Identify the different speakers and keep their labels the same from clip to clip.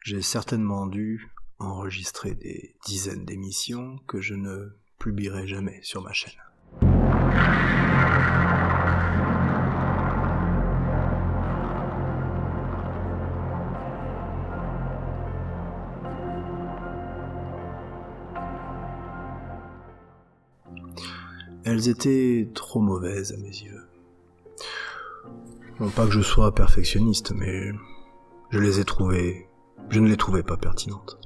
Speaker 1: J'ai certainement dû enregistrer des dizaines d'émissions que je ne publierai jamais sur ma chaîne. Elles étaient trop mauvaises à mes yeux. Non pas que je sois perfectionniste, mais je ne les trouvais pas pertinentes.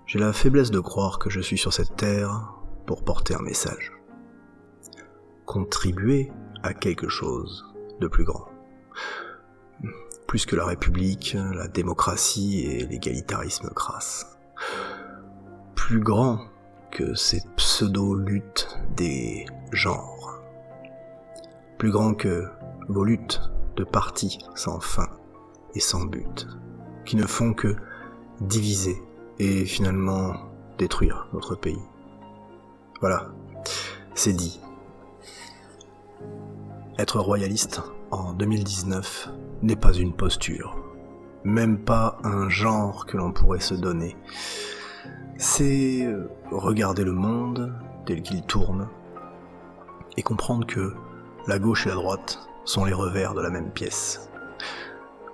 Speaker 1: J'ai la faiblesse de croire que je suis sur cette terre pour porter un message. Contribuer à quelque chose de plus grand. Plus que la République, la démocratie et l'égalitarisme crasse. Plus grand que ces pseudo-luttes des genres. Plus grand que vos luttes de partis sans fin et sans but, qui ne font que diviser et finalement détruire notre pays. Voilà, c'est dit. Être royaliste en 2019 n'est pas une posture, même pas un genre que l'on pourrait se donner. C'est regarder le monde tel qu'il tourne et comprendre que la gauche et la droite sont les revers de la même pièce.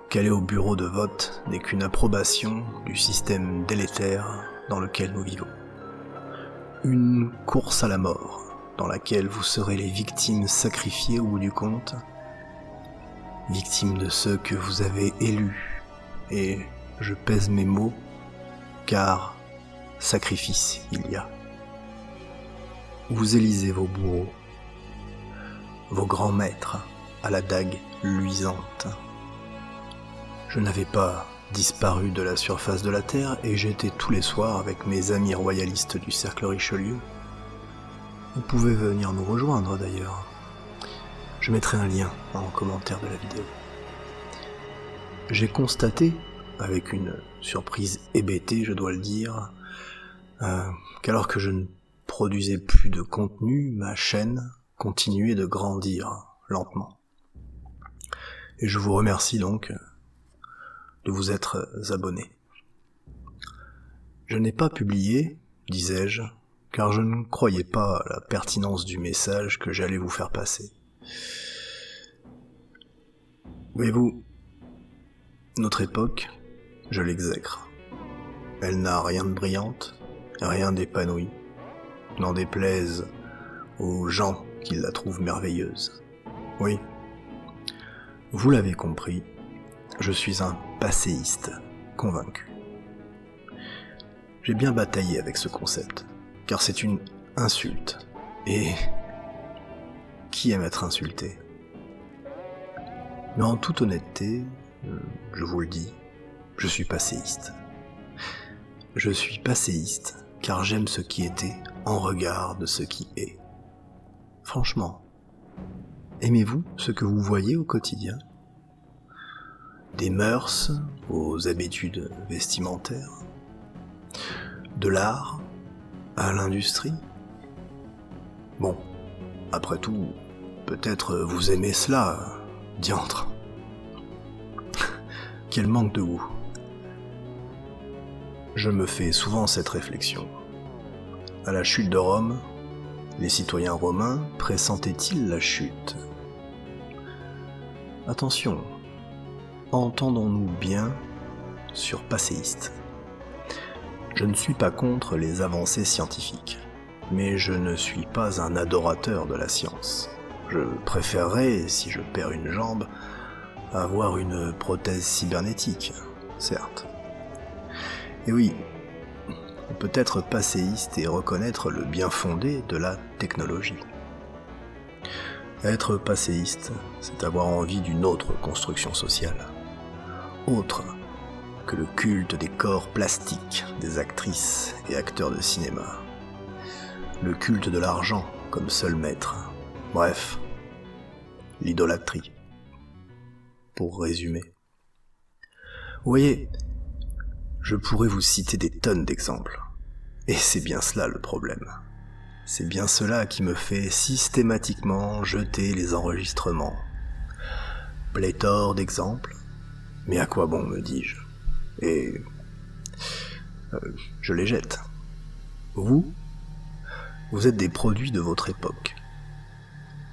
Speaker 1: Qu'aller au bureau de vote n'est qu'une approbation du système délétère dans lequel nous vivons. Une course à la mort dans laquelle vous serez les victimes sacrifiées au bout du compte, victimes de ceux que vous avez élus, et je pèse mes mots, car sacrifice il y a. Vous élisez vos bourreaux, vos grands maîtres à la dague luisante. Je n'avais pas disparu de la surface de la terre et j'étais tous les soirs avec mes amis royalistes du cercle Richelieu. Vous pouvez venir nous rejoindre d'ailleurs. Je mettrai un lien en commentaire de la vidéo. J'ai constaté, avec une surprise hébétée je dois le dire, qu'alors que je ne produisais plus de contenu, ma chaîne continuait de grandir lentement. Et je vous remercie donc de vous être abonné. Je n'ai pas publié, disais-je, car je ne croyais pas à la pertinence du message que j'allais vous faire passer. Voyez-vous, notre époque, je l'exècre. Elle n'a rien de brillante, rien d'épanoui, n'en déplaise aux gens qui la trouvent merveilleuse. Oui, vous l'avez compris, je suis un passéiste convaincu. J'ai bien bataillé avec ce concept, car c'est une insulte. Et qui aime être insulté ? Mais en toute honnêteté, je vous le dis, je suis passéiste. Je suis passéiste car j'aime ce qui était en regard de ce qui est. Franchement, aimez-vous ce que vous voyez au quotidien ? Des mœurs aux habitudes vestimentaires, de l'art à l'industrie. Bon, après tout, peut-être vous aimez cela, diantre. Quel manque de goût. Je me fais souvent cette réflexion. À la chute de Rome, les citoyens romains pressentaient-ils la chute ? Attention, entendons-nous bien sur passéiste. Je ne suis pas contre les avancées scientifiques, mais je ne suis pas un adorateur de la science. Je préférerais, si je perds une jambe, avoir une prothèse cybernétique, certes. Et oui, on peut être passéiste et reconnaître le bien fondé de la technologie. Être passéiste, c'est avoir envie d'une autre construction sociale. Autre que le culte des corps plastiques des actrices et acteurs de cinéma. Le culte de l'argent comme seul maître. Bref, l'idolâtrie. Pour résumer. Vous voyez, je pourrais vous citer des tonnes d'exemples. Et c'est bien cela le problème. C'est bien cela qui me fait systématiquement jeter les enregistrements. Pléthore d'exemples, mais à quoi bon, me dis-je ? et je les jette. Vous êtes des produits de votre époque.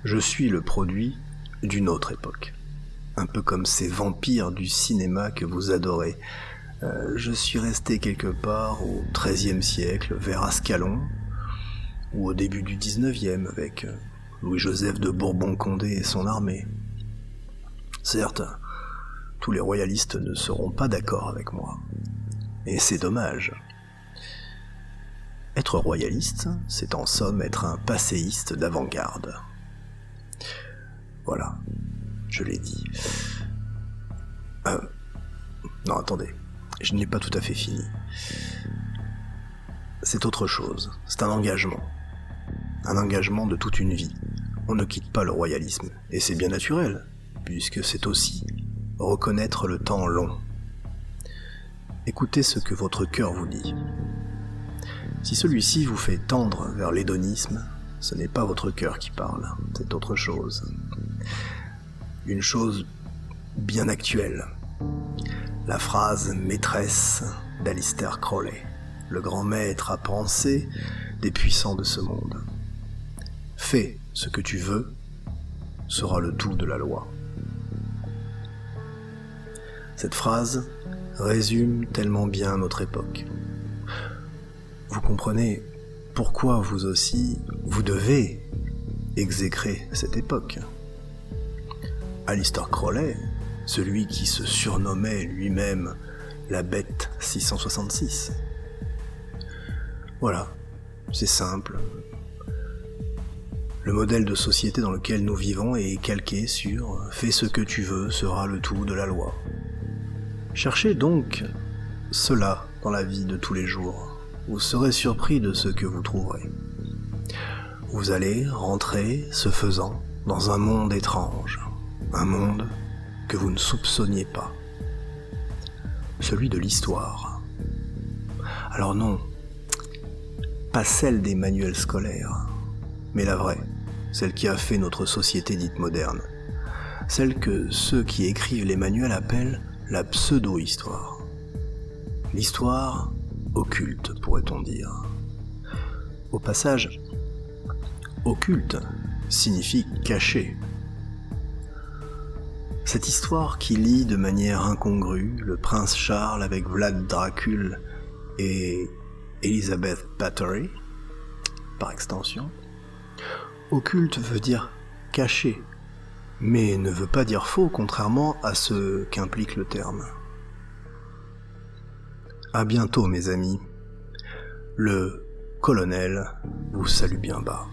Speaker 1: Je suis le produit d'une autre époque. Un peu comme ces vampires du cinéma que vous adorez. Je suis resté quelque part au XIIIe siècle, vers Ascalon, ou au début du XIXe avec Louis-Joseph de Bourbon-Condé et son armée. Certes, tous les royalistes ne seront pas d'accord avec moi. Et c'est dommage. Être royaliste, c'est en somme être un passéiste d'avant-garde. Voilà, je l'ai dit. Non, attendez, je n'ai pas tout à fait fini. C'est autre chose, c'est un engagement. Un engagement de toute une vie. On ne quitte pas le royalisme, et c'est bien naturel, puisque c'est aussi reconnaître le temps long. Écoutez ce que votre cœur vous dit. Si celui-ci vous fait tendre vers l'hédonisme, ce n'est pas votre cœur qui parle, c'est autre chose. Une chose bien actuelle. La phrase maîtresse d'Alistair Crowley, le grand maître à penser des puissants de ce monde. Fais ce que tu veux, sera le tout de la loi. Cette phrase résume tellement bien notre époque. Vous comprenez pourquoi vous aussi, vous devez exécrer cette époque. Alistair Crowley, celui qui se surnommait lui-même la bête 666. Voilà, c'est simple. Le modèle de société dans lequel nous vivons est calqué sur « fais ce que tu veux, sera le tout de la loi ». Cherchez donc cela dans la vie de tous les jours. Vous serez surpris de ce que vous trouverez. Vous allez rentrer, ce faisant, dans un monde étrange, un monde que vous ne soupçonniez pas, celui de l'histoire. Alors non, pas celle des manuels scolaires, mais la vraie, celle qui a fait notre société dite moderne, celle que ceux qui écrivent les manuels appellent la pseudo-histoire. L'histoire occulte, pourrait-on dire. Au passage, occulte signifie caché. Cette histoire qui lie de manière incongrue le prince Charles avec Vlad Dracul et Elizabeth Bathory, par extension, occulte veut dire caché, mais ne veut pas dire faux, contrairement à ce qu'implique le terme. À bientôt, mes amis. Le colonel vous salue bien bas.